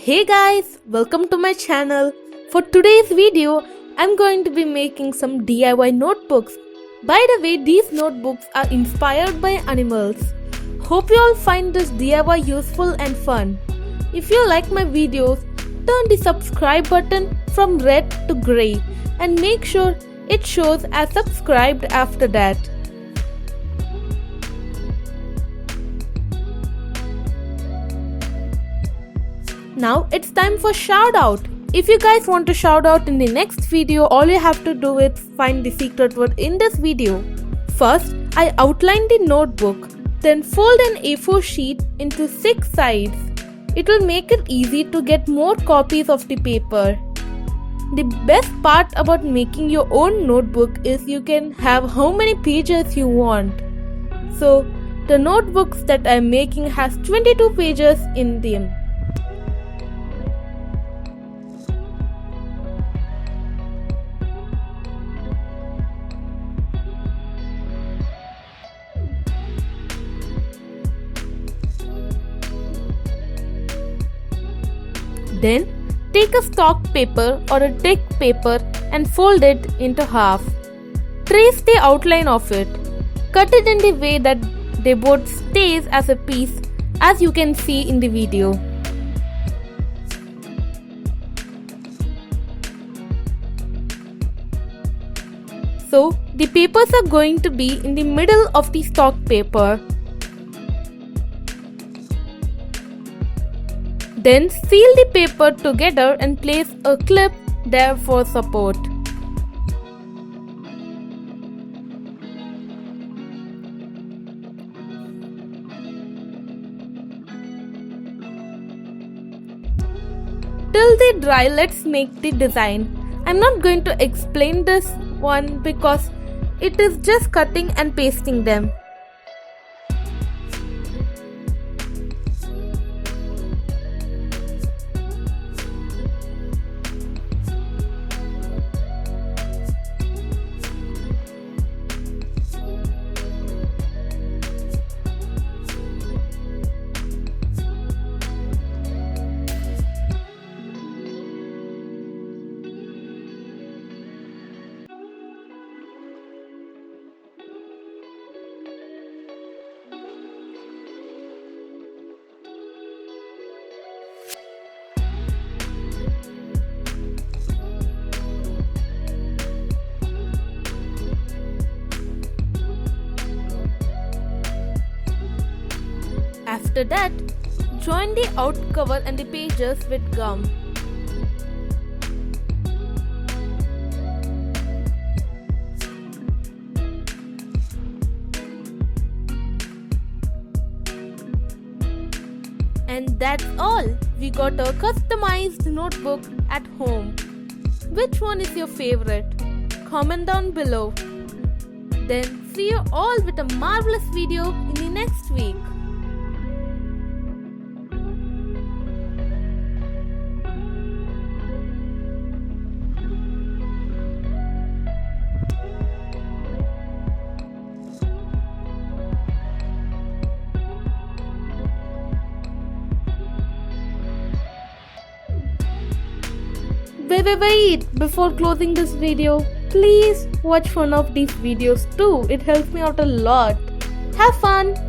Hey guys, welcome to my channel. For today's video, I'm going to be making some DIY notebooks. By the way, these notebooks are inspired by animals. Hope you all find this DIY useful and fun. If you like my videos, turn the subscribe button from red to grey and make sure it shows as subscribed after that. Now it's time for shoutout. If you guys want to shout out in the next video, all you have to do is find the secret word in this video. First, I outline the notebook, then fold an A4 sheet into 6 sides. It will make it easy to get more copies of the paper. The best part about making your own notebook is you can have how many pages you want. So, the notebooks that I'm making has 22 pages in them. Then, take a stock paper or a thick paper and fold it into half. Trace the outline of it. Cut it in the way that the board stays as a piece, as you can see in the video. So, the papers are going to be in the middle of the stock paper. Then seal the paper together and place a clip there for support. Till they dry, let's make the design. I'm not going to explain this one because it is just cutting and pasting them. After that, join the out cover and the pages with gum. And that's all. We got a customized notebook at home. Which one is your favorite? Comment down below. Then see you all with a marvelous video in the next week. Wait, before closing this video, please watch one of these videos too. It helps me out a lot. Have fun!